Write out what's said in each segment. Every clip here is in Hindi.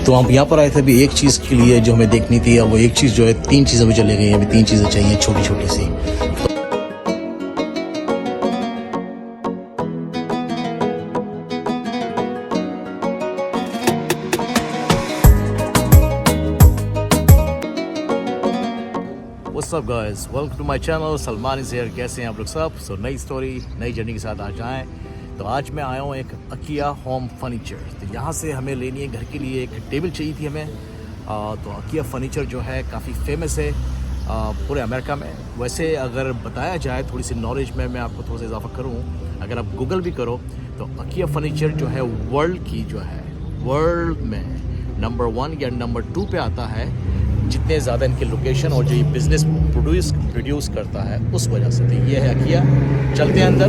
तो हम यहाँ पर आए थे अभी एक चीज़ के लिए जो हमें देखनी थी, और वो एक चीज़ जो है, 3 चीज़ें अभी चले गई, अभी 3 चीज़ें चाहिए छोटी छोटी सी। What's up guys, welcome to my channel, Salman is here. कैसे हैं आप लोग सब? सो नई स्टोरी नई जर्नी के साथ आज आएँ। तो आज मैं आया हूँ एक अकिया होम फर्नीचर। तो यहाँ से हमें लेनी है घर के लिए एक टेबल चाहिए थी हमें। तो अकिया फर्नीचर जो है काफ़ी फेमस है पूरे अमेरिका में। वैसे अगर बताया जाए थोड़ी सी नॉलेज में मैं आपको थोड़ा सा इजाफा करूँ, अगर आप गूगल भी करो तो अकिया फर्नीचर जो है वर्ल्ड की जो है वर्ल्ड में नंबर 1 या नंबर 2 पे आता है, जितने ज़्यादा इनके लोकेशन और जो ये बिज़नेस प्रोड्यूस करता है उस वजह से। तो ये है अकिया। चलते हैं अंदर,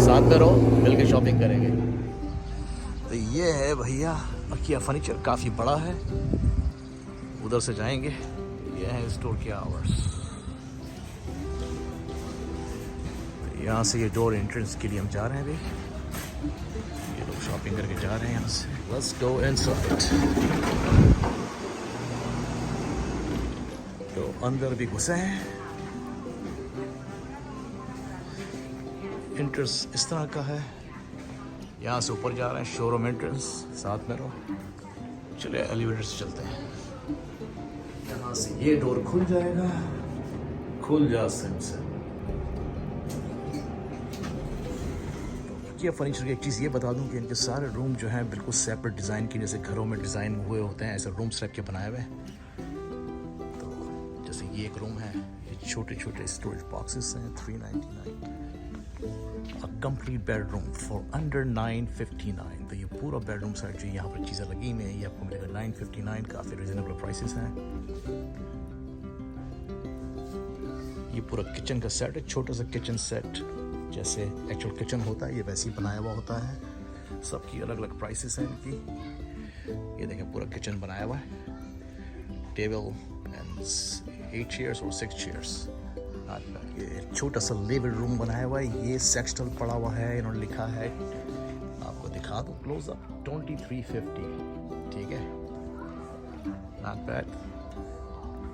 साथ में रहो, मिल के शॉपिंग करेंगे। तो ये है भैया अकिया फर्नीचर, काफ़ी बड़ा है। उधर से जाएंगे, ये है स्टोर के आवर्स। तो यहाँ से ये डोर एंट्रेंस के लिए हम जा रहे हैं अभी। ये लोग शॉपिंग करके जा रहे हैं यहाँ से। Let's go inside. तो अंदर भी घुसे हैं। एंट्रेंस इस तरह का है। यहाँ से ऊपर जा रहे हैं, शोरूम एंट्रेंस। साथ में रहो, चलिए एलिवेटर से चलते हैं। यहाँ से ये डोर खुल जाएगा, खुल जा सिम से। ये फर्नीचर की एक चीज़ ये बता दूं कि इनके सारे रूम जो हैं बिल्कुल सेपरेट डिज़ाइन की, जैसे घरों में डिज़ाइन हुए होते हैं, ऐसे रूम्स टाइप के बनाए हुए हैं। जैसे ये एक रूम है, ये छोटे छोटे स्टोरेज बॉक्सेस हैं, $399। A complete bedroom for under $959। तो ये पूरा बेडरूम साइड जो यहाँ पर चीज़ें लगी हुई हैं, ये आपको मिलेगा $959। काफ़ी रिजनेबल प्राइसेस हैं। ये पूरा किचन का सेट है, छोटा सा किचन सेट, जैसे एक्चुअल किचन होता है ये वैसे ही बनाया हुआ होता है। सबकी अलग अलग प्राइसेस हैं इनकी। ये देखें पूरा किचन बनाया हुआ है, टेबल एंड 8 चेयर्स और 6 चेयर्स। ये छोटा सा लिविंग रूम बनाया हुआ है, ये सेक्शनल पड़ा हुआ है, इन्होंने लिखा है, आपको दिखा दो क्लोज अप, 2350। ठीक है, नॉट बैड।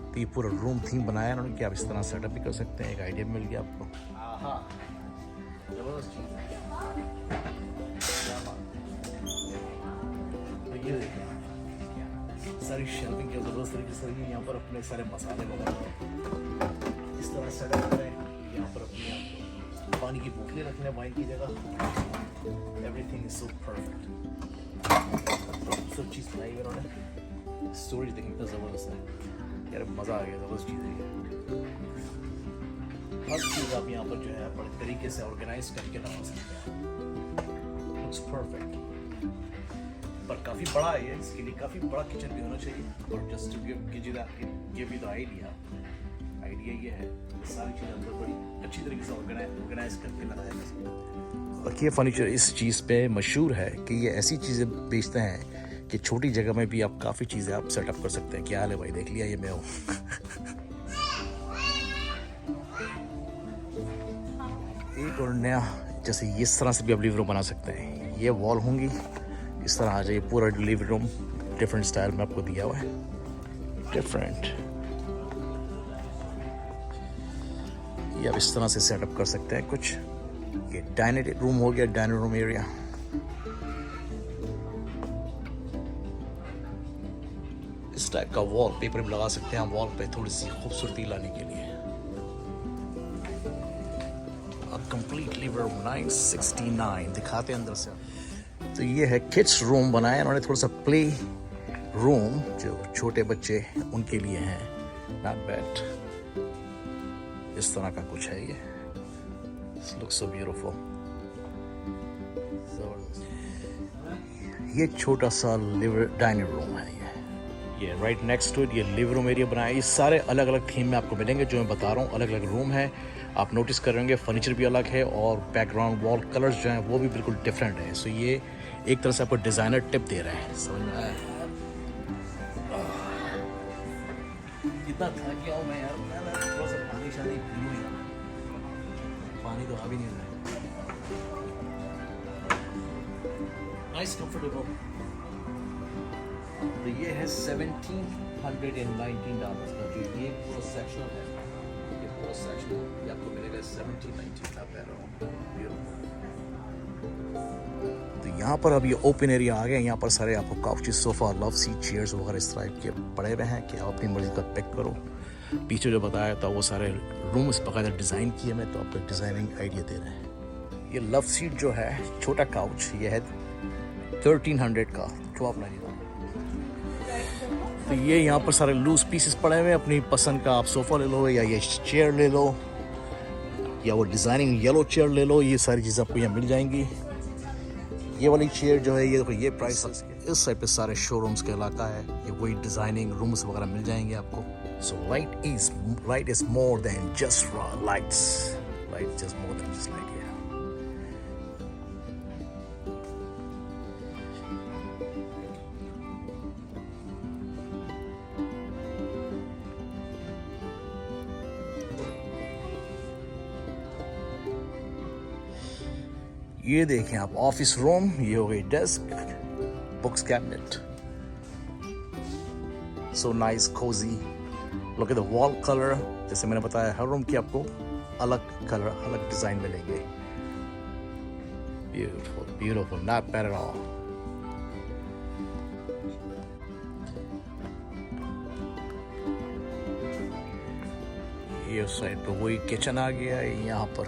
तो ये पूरा रूम थीम बनाया इन्होंने कि आप इस तरह सेटअप भी कर सकते हैं। एक आइडिया मिल गया आपको। जबरदस्त चीज़ है। तो ये देखिए सारी शेल्विंग की ज़बरदस्त तरीके से यहाँ पर अपने सारे मसाले वगैरह इस तरह सेटअप करें। यहाँ पर अपनी पानी की बोतलें रखने वाइन की जगह। Everything is so perfect. सब चीज़ बनाई हुई उन्होंने। स्टोरेज देखने का ज़बरदस्त है यार, मज़ा आ गया। ज़बरदस्त चीज़ है, हर चीज़ आप यहाँ पर जो है बड़े तरीके से ऑर्गेनाइज करके लगा सकते हैं। लुक्स परफेक्ट, पर काफ़ी बड़ा है ये, इसके लिए काफ़ी बड़ा किचन भी होना चाहिए। और just to give you the idea ये है सारी चीज़ें अंदर बड़ी अच्छी तरीके से ऑर्गेनाइज करके लगाया जा सकता है। अकिया फर्नीचर इस चीज़ पे मशहूर है कि ये ऐसी चीज़ें बेचते हैं कि छोटी जगह में भी आप काफ़ी चीज़ें आप सेटअप कर सकते हैं। क्या हाल है भाई, देख लिया ये मैं हूँ। एक और नया, जैसे इस तरह से भी आप लिविंग रूम बना सकते हैं। ये वॉल होंगी इस तरह आ जाए, पूरा लिविंग रूम डिफरेंट स्टाइल में आपको दिया हुआ है, डिफरेंट। ये आप इस तरह से सेटअप कर सकते हैं कुछ। ये डाइनिंग रूम हो गया, डाइनिंग रूम एरिया। इस टाइप का वॉल पेपर भी लगा सकते हैं आप वॉल पे, थोड़ी सी खूबसूरती लाने के लिए। कंप्लीट लिविंग रूम 969 दिखाते हैं अंदर से। तो ये है किड्स रूम बनाया इन्होंने, थोड़ा सा प्ले रूम जो छोटे बच्चे उनके लिए हैं। नॉट बैड, इस तरह का कुछ है ये। Looks so beautiful. ये छोटा सा डाइनिंग रूम है। ये राइट नेक्स्ट टू इट ये लिविंग रूम एरिया बनाया। ये सारे अलग अलग थीम में आपको मिलेंगे, जो मैं बता रहा हूँ। अलग अलग रूम है, आप नोटिस कर रहे होंगे। फर्नीचर भी अलग है और बैकग्राउंड वॉल कलर्स जो हैं वो भी बिल्कुल डिफरेंट है। सो ये एक तरह से आपको डिज़ाइनर टिप दे रहे हैं। समझ में आया? कितना था क्या हूँ मैं यार, थोड़ा सा पानी शानी पी लूँ यार, पानी तो आ भी नहीं रहा है। नाइस कंफर्टेबल तो ये है $1719 का, जो ये पूरा सेक्शन है, ये पूरा सेक्शन ये आपको मिलेगा 1719 का पैर। तो यहाँ पर अब ये ओपन एरिया आ गया, यहाँ पर सारे आपको couches, sofa, love seat, chairs वगैरह इस टाइप के पड़े हुए हैं कि आप अपनी मर्जी का पिक करो। पीछे जो बताया था वो सारे रूम्स बकायदा डिज़ाइन किए हैं, तो आपको डिज़ाइनिंग आइडिया दे रहे हैं। ये लव सीट जो है, छोटा काउच, ये है 1300 का, 1299। तो ये यहाँ पर सारे लूज पीसेस पड़े हुए हैं, अपनी पसंद का आप सोफ़ा ले लो या ये चेयर ले लो या वो डिज़ाइनिंग येलो चेयर ले लो, ये सारी चीज़ें आपको यहाँ मिल जाएंगी। ये वाली चेयर जो है ये देखो, ये प्राइस इस साइड पे सारे शोरूम्स का इलाका है, ये वही डिज़ाइनिंग रूम्स वगैरह मिल जाएंगे आपको। So light is more than just lights, light just more than just light. ये देखें आप, ऑफिस रूम, ये हो गई desk, books cabinet, so nice cosy. Look at the wall colour, जैसे मैंने बताया हर रूम की आपको अलग कलर, अलग डिजाइन मिलेंगे। Beautiful beautiful, not bad at all. ये साइड पे वही किचन आ गया, यहाँ पर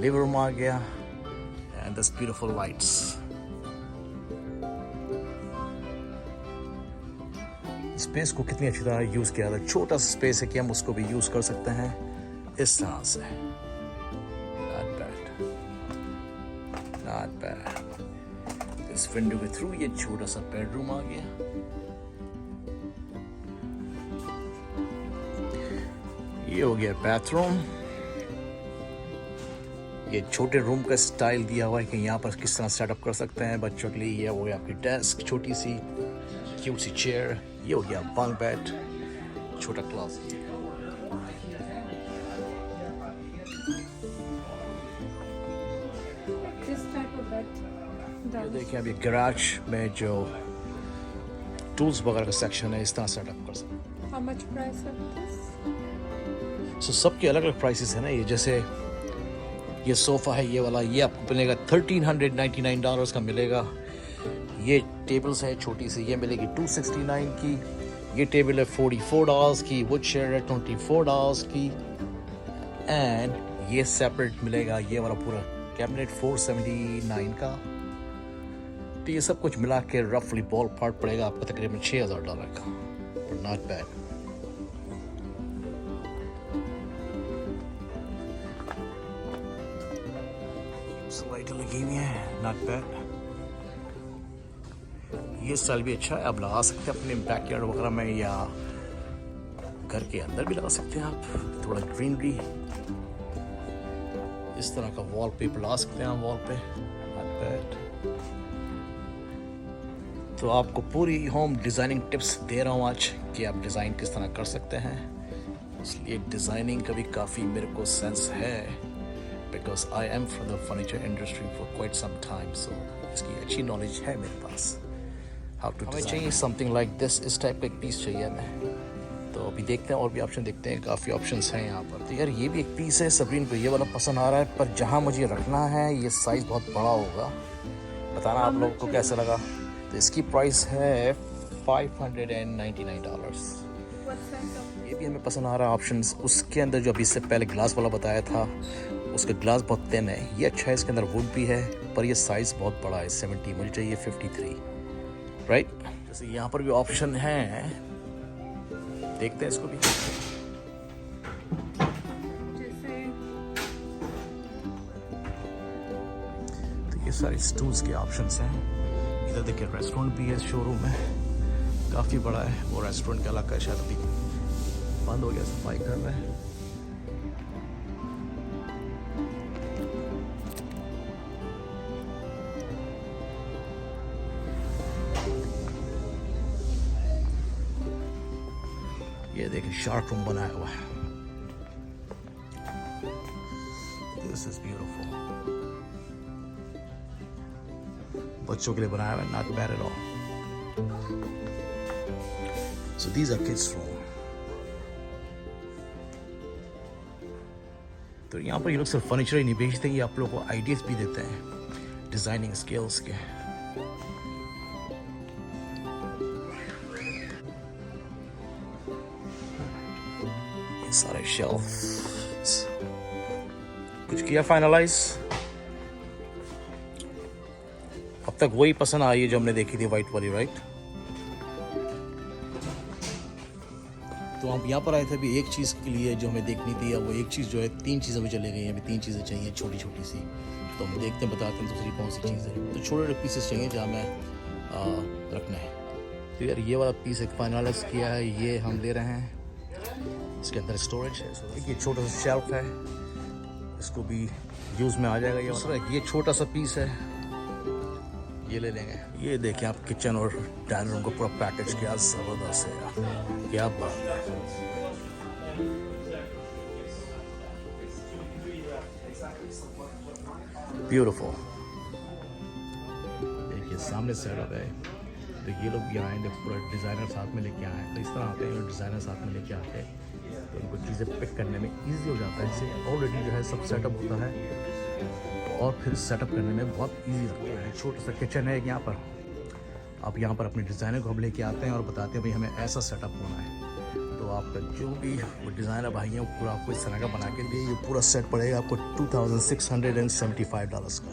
लिविंग रूम आ गया, and this beautiful lights. Space को कितनी अच्छी तरह यूज किया था, छोटा सा स्पेस है कि हम उसको भी यूज कर सकते हैं इस तरह से। Not bad, not bad. इस विंडो के थ्रू ये छोटा सा बेडरूम आ गया। ये हो गया बाथरूम। ये छोटे रूम का स्टाइल दिया हुआ है कि यहाँ पर किस तरह सेटअप कर सकते हैं बच्चों के लिए। ये हो गया आपकी डेस्क, छोटी सी क्यूट सी चेयर। ये हो गया बंक बेड, छोटा क्लास। ये देखिए अभी गैराज में जो टूल्स वगैरह का सेक्शन है, इस तरह सेटअप कर सकते हैं। How much price of this? So, सबके अलग अलग प्राइसेस है ना। ये जैसे ये सोफ़ा है, ये वाला, ये आपको मिलेगा $1399 का मिलेगा। ये टेबल्स है छोटी सी, ये मिलेगी $269 की। ये टेबल है $44 की, वुड चेयर है $24 की, एंड ये सेपरेट मिलेगा ये वाला पूरा कैबिनेट $479 का। तो ये सब कुछ मिला के रफली बॉल पार्ट पड़ेगा आपको तकरीबन $6000 का। Not bad. लाइट लगी हुई है, नॉट बैड। ये स्टाइल भी अच्छा है, आप लगा सकते हैं अपने बैकयार्ड वगैरह में या घर के अंदर भी लगा सकते हैं आप। थोड़ा ग्रीनरी, इस तरह का वॉल पेपर लगा सकते हैं वॉल पे, नॉट बैड। तो आपको पूरी होम डिज़ाइनिंग टिप्स दे रहा हूँ आज कि आप डिज़ाइन किस तरह कर सकते हैं। इसलिए डिज़ाइनिंग का भी काफ़ी मेरे को सेंस है, because I am from the furniture industry for quite some time, so इसकी अच्छी नॉलेज है मेरे पास। How to हमें चाहिए something like this, इस टाइप का एक पीस चाहिए हमें। तो अभी देखते हैं और भी ऑप्शन देखते हैं, काफ़ी ऑप्शंस हैं यहाँ पर। तो यार ये भी एक पीस है, सबरीन को ये वाला पसंद आ रहा है, पर जहाँ मुझे रखना है ये साइज़ बहुत बड़ा होगा। बताना आप लोगों को कैसा लगा। तो इसकी प्राइस है $599। ये भी हमें पसंद आ रहा है ऑप्शंस। उसके अंदर जो अभी इससे पहले ग्लास वाला बताया था, उसका ग्लास बहुत थिन है, ये अच्छा है। इसके अंदर वुड भी है, पर ये साइज़ बहुत बड़ा है, 70, मुझे चाहिए 53, राइट। जैसे यहाँ पर भी ऑप्शन है, देखते हैं इसको भी। तो ये सारे स्टूल्स के ऑप्शंस हैं। इधर देखिए रेस्टोरेंट भी है, शोरूम है, काफ़ी बड़ा है। वो रेस्टोरेंट का इलाका शायद अभी बंद हो गया, सफाई कर रहे हैं। ये देखिए शार्क रूम बनाया हुआ है। दिस इज ब्यूटीफुल, बच्चों के लिए बनाया हुआ है, not bad at all. So these are kids room. तो यहाँ पर ये लोग सिर्फ फर्नीचर ही नहीं बेचते, ये आप लोगों को आइडियाज भी देते हैं डिजाइनिंग स्किल्स के। ये सारे शेल्फ्स कुछ किया फाइनलाइज। अब तक वही पसंद आई है जो हमने देखी थी, वाइट वाली, राइट? तो हम यहाँ पर आए थे अभी एक चीज़ के लिए जो हमें देखनी थी, अब वो एक चीज़ जो है, 3 चीज़ें अभी चले गई हैं, अभी 3 चीज़ें चाहिए छोटी छोटी सी। तो हम देखते हैं, बताते हैं दूसरी कौन सी चीज़ है। तो छोटे छोटे पीसेस चाहिए जहाँ में रखना है। तो यार ये वाला पीस एक फाइनलाइज किया है, ये हम ले रहे हैं। इसके अंदर स्टोरेज है, ये छोटा सा शेल्फ है, इसको भी यूज़ में आ जाएगा। ये दूसरा ये छोटा सा पीस है, ये ले लेंगे। ये देखें आप, किचन और डाइनिंग रूम को पूरा पैकेज किया, ज़बरदस्त है यार, क्या बात है। ब्यूटीफुल। देखिए सामने सेटअप है। तो ये लोग भी आए, पूरा डिज़ाइनर साथ में लेके आए। तो इस तरह आते हैं, डिज़ाइनर साथ में लेके आते हैं तो उनको चीज़ें पिक करने में ईजी हो जाता है। इससे ऑलरेडी जो है सब सेटअप होता है और फिर सेटअप करने में बहुत इजी लगता है। छोटा सा किचन है यहाँ पर। आप यहाँ पर अपने डिज़ाइनर को हम लेके आते हैं और बताते हैं भाई हमें ऐसा सेटअप होना है। तो आपका जो भी वो डिज़ाइनर भाई है वो पूरा आपको इस तरह का बना के दिए। ये पूरा सेट पड़ेगा आपको $2,675 का।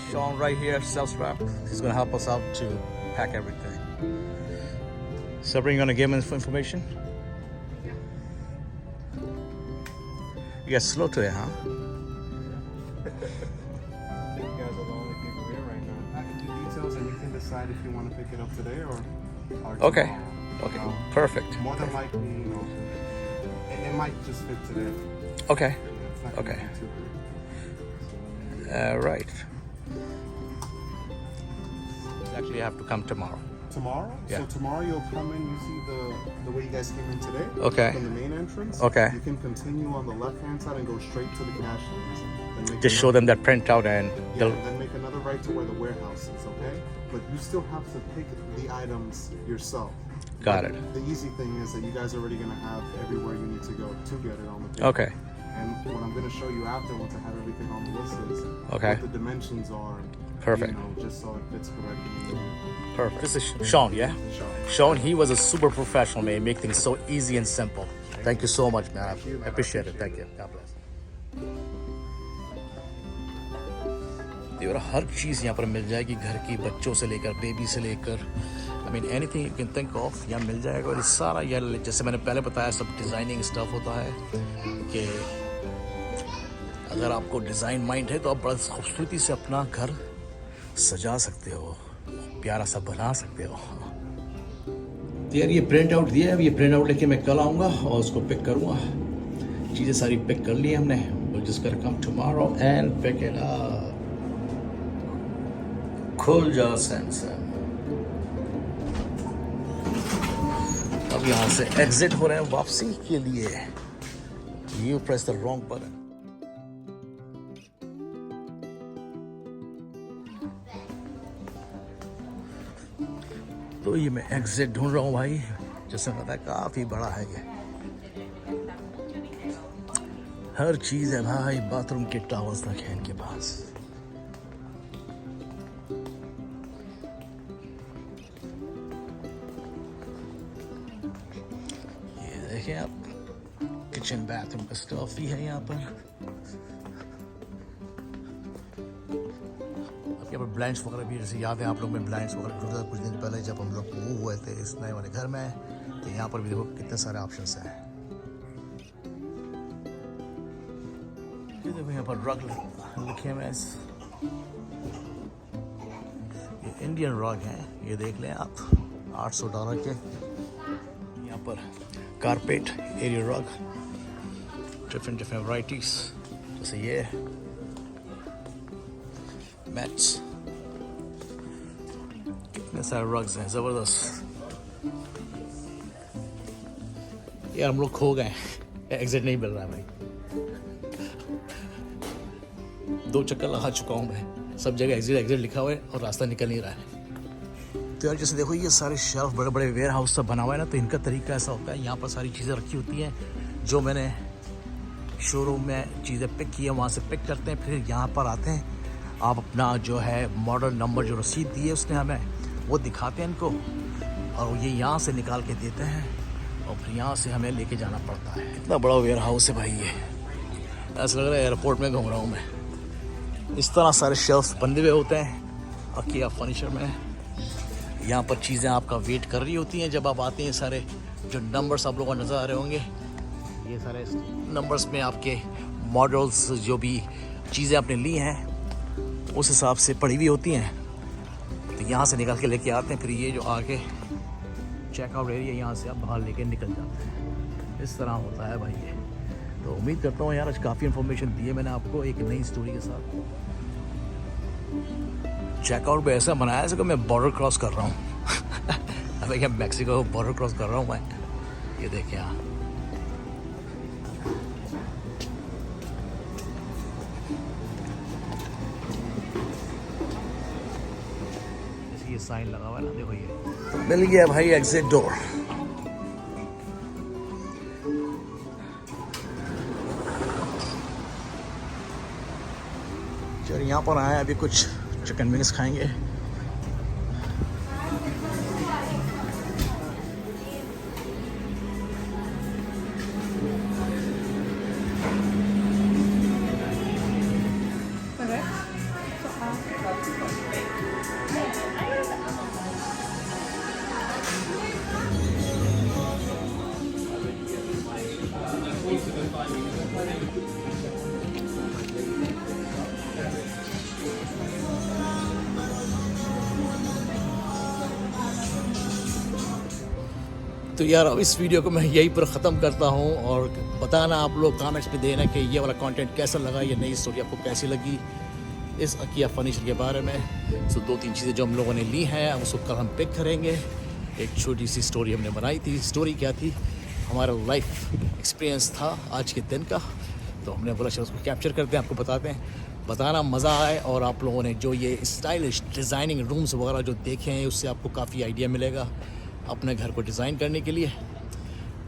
Sean right here, self wrap. He's gonna help us out to pack everything. Sabri, you gonna give him information? You guys slow today, huh? I think you guys are the only people here right now. I can do details and you can decide if you want to pick it up today or Okay. tomorrow. Okay. Perfect. More than likely, you know, it might just fit today. Okay. It's not gonna Okay. be too big. Right. Actually, I have to come tomorrow. Tomorrow? Yeah. So tomorrow you'll come in, you see the way you guys came in today? Okay. From the main entrance? Okay. You can continue on the left-hand side and go straight to the cash lanes. Then make Just show them that printout and Yeah, they'll. and then make another right to where the warehouse is, okay? But you still have to pick the items yourself. Got it. The easy thing is that you guys are already going to have everywhere you need to go to get it on the table. Okay. And what I'm going to show you after, once I have everything on the list, is Okay. what the dimensions are. Perfect. You know, just so it fits correctly. Perfect. This is Sean, yeah? Sean. Sean, he was a super professional, man. Make things so easy and simple. Thank you so much, man. I appreciate it. Thank you. God bless. और हर चीज़ यहाँ पर मिल जाएगी, घर की, बच्चों से लेकर, बेबी से लेकर, I mean anything you can think of यहाँ मिल जाएगा। और ये सारा यार जैसे मैंने पहले बताया, सब डिज़ाइनिंग स्टफ होता है कि अगर आपको डिज़ाइन माइंड है तो आप बड़ा खूबसूरती से अपना घर सजा सकते हो, प्यारा सा बना सकते हो। तो यार ये प्रिंट आउट दिया है, अब ये प्रिंट आउट लेके मैं कल आऊँगा और उसको पिक करूँगा। चीज़ें सारी पिक कर ली हमने। We'll just gonna come tomorrow and pick it up. खुल जा सैमसंग। अब यहाँ से एग्जिट हो रहे हैं वापसी के लिए। You press the wrong button. तो ये मैं एग्जिट ढूंढ रहा हूँ भाई, जैसे पता है काफी बड़ा है ये, हर चीज है भाई, बाथरूम के टॉवल्स तक है इनके पास। ये देखें आप, किचन बाथरूम का स्टफ भी है यहाँ पर। यहाँ पर ब्लाइंड्स वगैरह भी, जैसे याद है आप लोग में ब्लाइंड्स वगैरह ढूंढा कुछ दिन पहले जब हम लोग मूव हुए थे इस नए वाले घर में। तो यहाँ पर भी देखो कितने सारे ऑप्शंस हैं। देखो यहाँ पर रग लिखे हुए हैं, ये इंडियन रग हैं, ये देख लें आप, $800 के। यहाँ पर कारपेट एरिया रग, डिफरेंट वैराइटीज, जैसे ये मैट्स, कितने सारे रग्स हैं, जबरदस्त। यार हम लोग खो गए, एग्जिट नहीं मिल रहा है भाई। 2 चक्कर लगा चुका हूँ मैं, सब जगह एग्जिट एग्जिट लिखा हुआ है और रास्ता निकल नहीं रहा है। तो यार जैसे देखो ये सारे शेल्फ बड़े बड़े वेयर हाउस सब बना हुआ है ना, तो इनका तरीका ऐसा होता है, यहाँ पर सारी चीज़ें रखी होती हैं जो मैंने शोरूम में चीज़ें पिक की है वहाँ से पिक करते हैं, फिर यहाँ पर आते हैं, आप अपना जो है मॉडल नंबर जो रसीद दी है उसने हमें वो दिखाते हैं इनको, और ये यहाँ से निकाल के देते हैं और फिर यहाँ से हमें लेके जाना पड़ता है। इतना बड़ा वेयर हाउस है भाई, ये ऐसा लग रहा है एयरपोर्ट में घूम रहा हूँ मैं। इस तरह सारे शेल्फ्स बंधे हुए होते हैं अकिया फर्नीचर में। यहाँ पर चीज़ें आपका वेट कर रही होती हैं जब आप आते हैं। सारे जो नंबर्स आप लोगों को नज़र आ रहे होंगे, ये सारे नंबर्स में आपके मॉडल्स जो भी चीज़ें आपने ली हैं उस हिसाब से पड़ी हुई होती हैं, तो यहाँ से निकाल के लेके आते हैं। फिर ये जो आगे चेकआउट एरिया, यहाँ से आप बाहर लेके निकल जाते हैं। इस तरह होता है भाई ये। तो उम्मीद करता हूँ यार आज काफ़ी इन्फॉर्मेशन दी है मैंने आपको एक नई स्टोरी के साथ। चेकआउट पे ऐसा बनाया जैसे कि मैं बॉर्डर क्रॉस कर रहा हूँ अभी क्या मैक्सिको बॉर्डर क्रॉस कर रहा हूँ मैं। ये देखिए यहाँ ये साइन लगा हुआ है ना, देखो ये मिल गया भाई एग्जिट डोर। चल यहाँ पर आए, अभी कुछ चिकन विंग्स खाएंगे। तो यार अब इस वीडियो को मैं यहीं पर ख़त्म करता हूँ, और बताना आप लोग कमेंट्स में देना कि ये वाला कंटेंट कैसा लगा, ये नई स्टोरी आपको कैसी लगी इस अकिया फर्नीचर के बारे में। सो 2-3 चीज़ें जो हम लोगों ने ली हैं उसको कल हम पिक करेंगे। एक छोटी सी स्टोरी हमने बनाई थी। स्टोरी क्या थी, हमारा लाइफ एक्सपीरियंस था आज के दिन का, तो हमने बोला चलो उसको कैप्चर करते हैं, आपको बताते हैं। बताना मज़ा आए, और आप लोगों ने जो ये स्टाइलिश डिज़ाइनिंग रूम्स वगैरह जो देखे हैं उससे आपको काफ़ी आइडिया मिलेगा अपने घर को डिज़ाइन करने के लिए।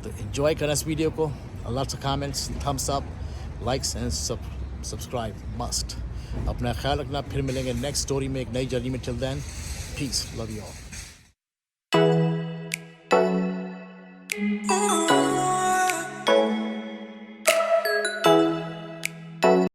तो एंजॉय करें इस वीडियो को। Lots of comments, thumbs up, likes and subscribe must. अपना ख्याल रखना, फिर मिलेंगे नेक्स्ट स्टोरी में एक नई जर्नी में। Till then peace, love you all.